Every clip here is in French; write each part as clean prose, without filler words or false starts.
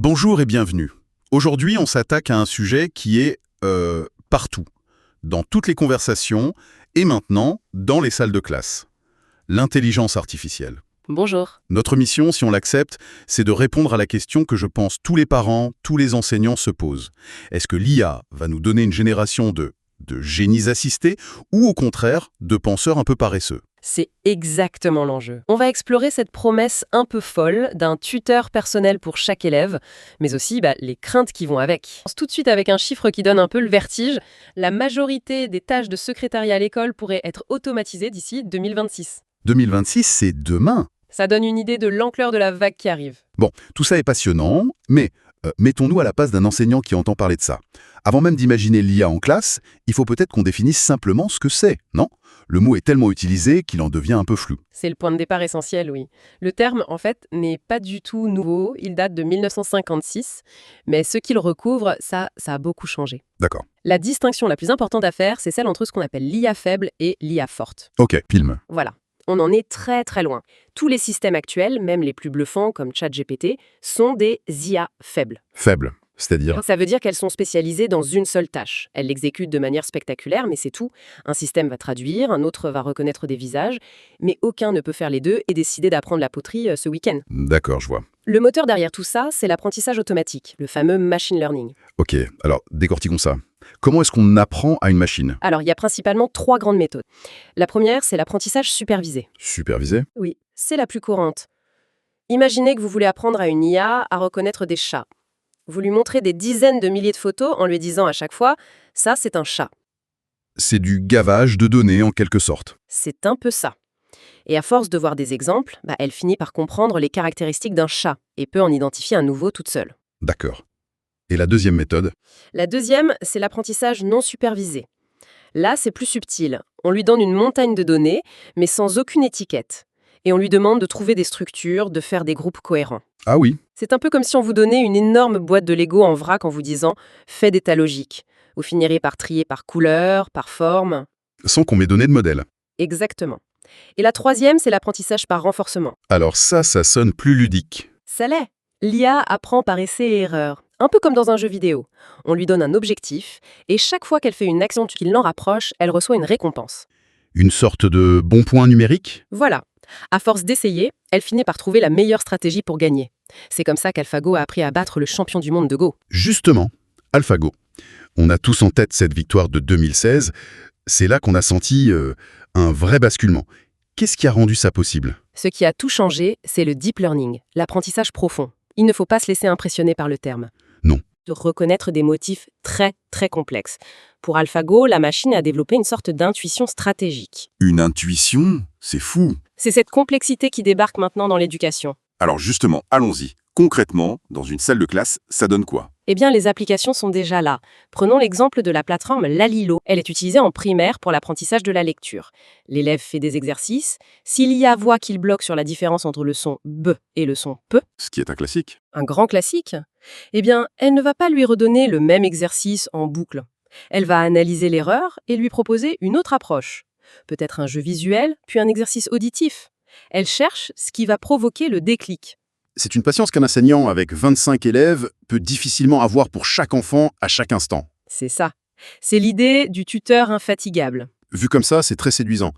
Bonjour et bienvenue. Aujourd'hui, on s'attaque à un sujet qui est partout, dans toutes les conversations et maintenant dans les salles de classe. L'intelligence artificielle. Bonjour. Notre mission, si on l'accepte, c'est de répondre à la question que je pense tous les parents, tous les enseignants se posent. Est-ce que l'IA va nous donner une génération de génies assistés ou au contraire de penseurs un peu paresseux? C'est exactement l'enjeu. On va explorer cette promesse un peu folle d'un tuteur personnel pour chaque élève, mais aussi les craintes qui vont avec. Tout de suite avec un chiffre qui donne un peu le vertige, la majorité des tâches de secrétariat à l'école pourraient être automatisées d'ici 2026. 2026, c'est demain. Ça donne une idée de l'ampleur de la vague qui arrive. Bon, tout ça est passionnant, mais mettons-nous à la place d'un enseignant qui entend parler de ça. Avant même d'imaginer l'IA en classe, il faut peut-être qu'on définisse simplement ce que c'est, non? Le mot est tellement utilisé qu'il en devient un peu flou. C'est le point de départ essentiel, oui. Le terme, en fait, n'est pas du tout nouveau, il date de 1956, mais ce qu'il recouvre, ça a beaucoup changé. D'accord. La distinction la plus importante à faire, c'est celle entre ce qu'on appelle l'IA faible et l'IA forte. Ok, film. Voilà. On en est très très loin. Tous les systèmes actuels, même les plus bluffants comme ChatGPT, sont des IA faibles. Faible, c'est-à-dire? Ça veut dire qu'elles sont spécialisées dans une seule tâche. Elles l'exécutent de manière spectaculaire, mais c'est tout. Un système va traduire, un autre va reconnaître des visages, mais aucun ne peut faire les deux et décider d'apprendre la poterie ce week-end. D'accord, je vois. Le moteur derrière tout ça, c'est l'apprentissage automatique, le fameux machine learning. Ok, alors décortiquons ça. Comment est-ce qu'on apprend à une machine? Alors, il y a principalement 3 grandes méthodes. La première, c'est l'apprentissage supervisé. Supervisé? Oui, c'est la plus courante. Imaginez que vous voulez apprendre à une IA à reconnaître des chats. Vous lui montrez des dizaines de milliers de photos en lui disant à chaque fois « ça, c'est un chat C'est du gavage de données en quelque sorte. ». C'est un peu ça. Et à force de voir des exemples, elle finit par comprendre les caractéristiques d'un chat et peut en identifier un nouveau toute seule. D'accord. Et la deuxième méthode? La deuxième, c'est l'apprentissage non supervisé. Là, c'est plus subtil. On lui donne une montagne de données, mais sans aucune étiquette. Et on lui demande de trouver des structures, de faire des groupes cohérents. Ah oui, C'est un peu comme si on vous donnait une énorme boîte de Lego en vrac en vous disant « fais des tas logiques ». Vous finirez par trier par couleur, par forme. sans qu'on m'ait donné de modèle. Exactement. Et la troisième, c'est l'apprentissage par renforcement. Alors ça sonne plus ludique. Ça l'est. L'IA apprend par essai et erreur. Un peu comme dans un jeu vidéo. On lui donne un objectif, et chaque fois qu'elle fait une action qui l'en rapproche, elle reçoit une récompense. Une sorte de bon point numérique? Voilà. À force d'essayer, elle finit par trouver la meilleure stratégie pour gagner. C'est comme ça qu'AlphaGo a appris à battre le champion du monde de Go. Justement, AlphaGo. On a tous en tête cette victoire de 2016. C'est là qu'on a senti un vrai basculement. Qu'est-ce qui a rendu ça possible? Ce qui a tout changé, c'est le deep learning, l'apprentissage profond. Il ne faut pas se laisser impressionner par le terme. Non. De reconnaître des motifs très, très complexes. Pour AlphaGo, la machine a développé une sorte d'intuition stratégique. Une intuition? C'est fou. C'est cette complexité qui débarque maintenant dans l'éducation. Alors justement, allons-y. Concrètement, dans une salle de classe, ça donne quoi? Eh bien, les applications sont déjà là. Prenons l'exemple de la plateforme Lalilo. Elle est utilisée en primaire pour l'apprentissage de la lecture. L'élève fait des exercices. Si l'IA voit qu'il bloque sur la différence entre le son B et le son P, Ce qui est un classique. un grand classique, eh bien, elle ne va pas lui redonner le même exercice en boucle. Elle va analyser l'erreur et lui proposer une autre approche. Peut-être un jeu visuel, puis un exercice auditif. Elle cherche ce qui va provoquer le déclic. C'est une patience qu'un enseignant avec 25 élèves peut difficilement avoir pour chaque enfant à chaque instant. C'est ça. C'est l'idée du tuteur infatigable. Vu comme ça, c'est très séduisant.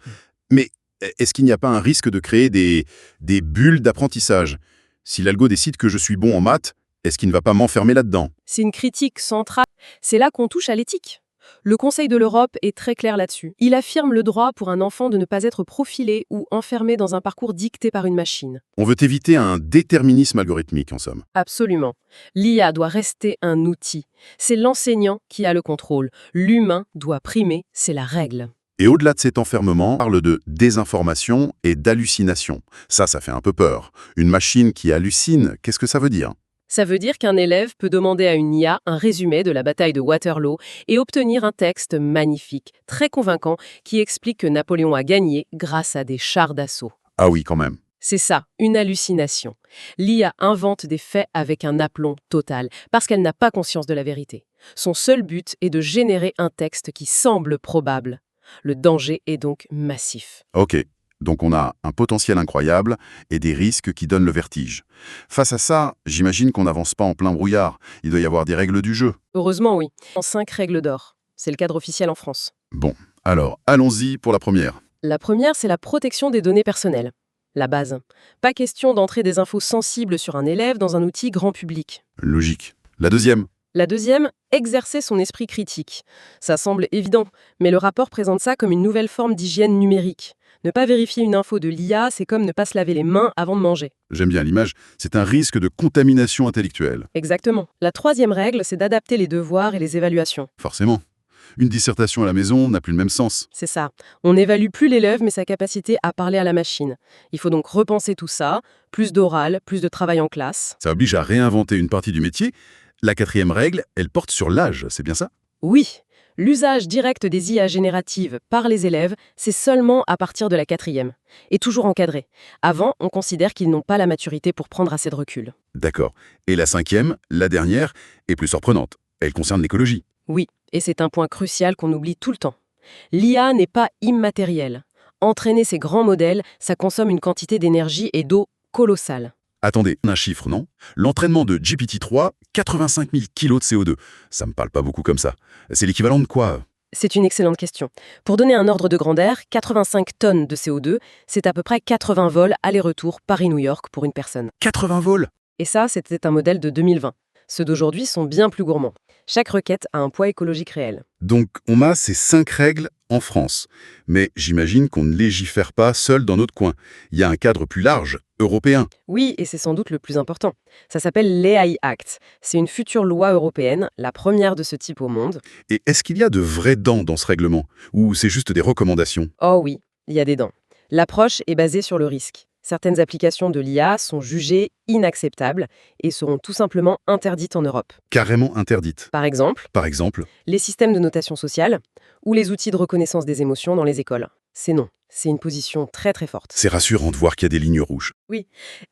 Mais est-ce qu'il n'y a pas un risque de créer des bulles d'apprentissage? Si l'algo décide que je suis bon en maths, est-ce qu'il ne va pas m'enfermer là-dedans? C'est une critique centrale. C'est là qu'on touche à l'éthique. Le Conseil de l'Europe est très clair là-dessus. Il affirme le droit pour un enfant de ne pas être profilé ou enfermé dans un parcours dicté par une machine. On veut éviter un déterminisme algorithmique, en somme. Absolument. L'IA doit rester un outil. C'est l'enseignant qui a le contrôle. L'humain doit primer, c'est la règle. Et au-delà de cet enfermement, on parle de désinformation et d'hallucination. Ça fait un peu peur. Une machine qui hallucine, qu'est-ce que ça veut dire? Ça veut dire qu'un élève peut demander à une IA un résumé de la bataille de Waterloo et obtenir un texte magnifique, très convaincant, qui explique que Napoléon a gagné grâce à des chars d'assaut. Ah oui, quand même. C'est ça, une hallucination. L'IA invente des faits avec un aplomb total, parce qu'elle n'a pas conscience de la vérité. Son seul but est de générer un texte qui semble probable. Le danger est donc massif. Ok. Donc on a un potentiel incroyable et des risques qui donnent le vertige. Face à ça, j'imagine qu'on n'avance pas en plein brouillard. Il doit y avoir des règles du jeu. Heureusement, oui. En 5 règles d'or. C'est le cadre officiel en France. Bon, alors, allons-y pour la première. La première, c'est la protection des données personnelles. La base. Pas question d'entrer des infos sensibles sur un élève dans un outil grand public. Logique. La deuxième. La deuxième, exercer son esprit critique. Ça semble évident, mais le rapport présente ça comme une nouvelle forme d'hygiène numérique. Ne pas vérifier une info de l'IA, c'est comme ne pas se laver les mains avant de manger. J'aime bien l'image, c'est un risque de contamination intellectuelle. Exactement. La troisième règle, c'est d'adapter les devoirs et les évaluations. Forcément. Une dissertation à la maison n'a plus le même sens. C'est ça. On n'évalue plus l'élève, mais sa capacité à parler à la machine. Il faut donc repenser tout ça, plus d'oral, plus de travail en classe. Ça oblige à réinventer une partie du métier. La quatrième règle, elle porte sur l'âge, c'est bien ça? Oui, l'usage direct des IA génératives par les élèves, c'est seulement à partir de la quatrième, et toujours encadré. Avant, on considère qu'ils n'ont pas la maturité pour prendre assez de recul. D'accord. Et la cinquième, la dernière, est plus surprenante. Elle concerne l'écologie. Oui, et c'est un point crucial qu'on oublie tout le temps. L'IA n'est pas immatérielle. Entraîner ces grands modèles, ça consomme une quantité d'énergie et d'eau colossale. Attendez, un chiffre, non? L'entraînement de GPT-3, 85 000 kg de CO2. Ça me parle pas beaucoup comme ça. C'est l'équivalent de quoi? C'est une excellente question. Pour donner un ordre de grandeur, 85 tonnes de CO2, c'est à peu près 80 vols aller-retour Paris-New York pour une personne. 80 vols? Et ça, c'était un modèle de 2020. Ceux d'aujourd'hui sont bien plus gourmands. Chaque requête a un poids écologique réel. Donc, on a ces 5 règles en France. Mais j'imagine qu'on ne légifère pas seul dans notre coin. Il y a un cadre plus large, européen. Oui, et c'est sans doute le plus important. Ça s'appelle l'AI Act. C'est une future loi européenne, la première de ce type au monde. Et est-ce qu'il y a de vraies dents dans ce règlement? Ou c'est juste des recommandations? Oh oui, il y a des dents. L'approche est basée sur le risque. Certaines applications de l'IA sont jugées inacceptables et seront tout simplement interdites en Europe. Carrément interdites. Par exemple, Par exemple, les systèmes de notation sociale ou les outils de reconnaissance des émotions dans les écoles. C'est non. C'est une position très très forte. c'est rassurant de voir qu'il y a des lignes rouges.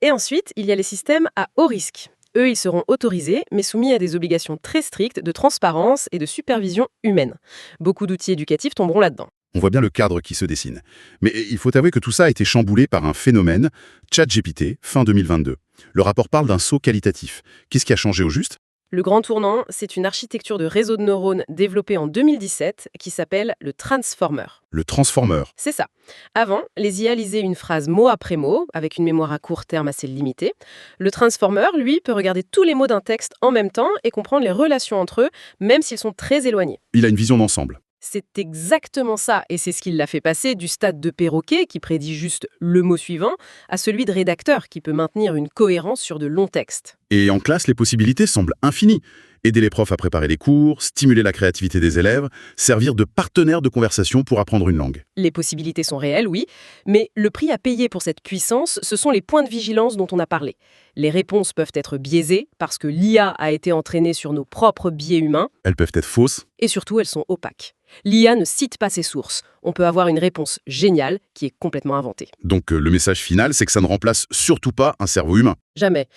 Et ensuite, il y a les systèmes à haut risque. Eux, ils seront autorisés, mais soumis à des obligations très strictes de transparence et de supervision humaine. Beaucoup d'outils éducatifs tomberont là-dedans. On voit bien le cadre qui se dessine. Mais il faut avouer que tout ça a été chamboulé par un phénomène, ChatGPT, fin 2022. Le rapport parle d'un saut qualitatif. Qu'est-ce qui a changé au juste? Le grand tournant, c'est une architecture de réseau de neurones développée en 2017 qui s'appelle le Transformer. Le transformer. C'est ça. Avant, les IA lisaient une phrase mot après mot, avec une mémoire à court terme assez limitée. Le Transformer, lui, peut regarder tous les mots d'un texte en même temps et comprendre les relations entre eux, même s'ils sont très éloignés. Il a une vision d'ensemble. C'est exactement ça, et c'est ce qui l'a fait passer du stade de perroquet, qui prédit juste le mot suivant, à celui de rédacteur, qui peut maintenir une cohérence sur de longs textes. Et en classe, les possibilités semblent infinies. Aider les profs à préparer les cours, stimuler la créativité des élèves, servir de partenaire de conversation pour apprendre une langue. Les possibilités sont réelles, oui, mais le prix à payer pour cette puissance, ce sont les points de vigilance dont on a parlé. Les réponses peuvent être biaisées, parce que l'IA a été entraînée sur nos propres biais humains, Elles peuvent être fausses. et surtout elles sont opaques. L'IA ne cite pas ses sources. On peut avoir une réponse géniale qui est complètement inventée. Donc le message final, c'est que ça ne remplace surtout pas un cerveau humain. Jamais.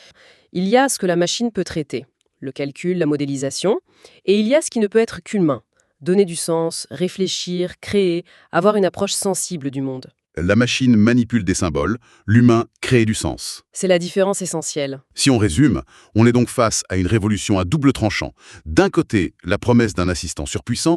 Il y a ce que la machine peut traiter, le calcul, la modélisation, et il y a ce qui ne peut être qu'humain. Donner du sens, réfléchir, créer, avoir une approche sensible du monde. La machine manipule des symboles, l'humain crée du sens. C'est la différence essentielle. Si on résume, on est donc face à une révolution à double tranchant. D'un côté, la promesse d'un assistant surpuissant,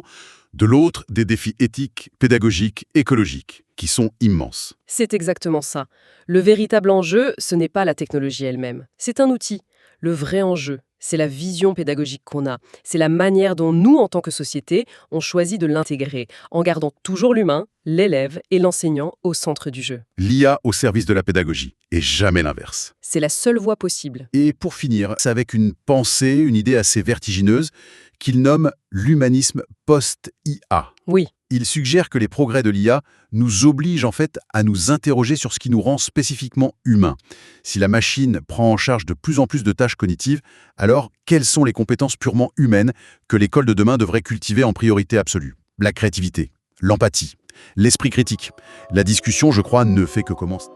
de l'autre, des défis éthiques, pédagogiques, écologiques, qui sont immenses. C'est exactement ça. Le véritable enjeu, ce n'est pas la technologie elle-même. C'est un outil. Le vrai enjeu, c'est la vision pédagogique qu'on a. C'est la manière dont nous, en tant que société, on choisit de l'intégrer, en gardant toujours l'humain, l'élève et l'enseignant au centre du jeu. L'IA au service de la pédagogie, et jamais l'inverse. C'est la seule voie possible. Et pour finir, c'est avec une pensée, une idée assez vertigineuse, qu'il nomme l'humanisme post-IA. Oui, Il suggère que les progrès de l'IA nous obligent en fait à nous interroger sur ce qui nous rend spécifiquement humains. Si la machine prend en charge de plus en plus de tâches cognitives, alors quelles sont les compétences purement humaines que l'école de demain devrait cultiver en priorité absolue? La créativité, l'empathie, l'esprit critique. La discussion, je crois, ne fait que commencer.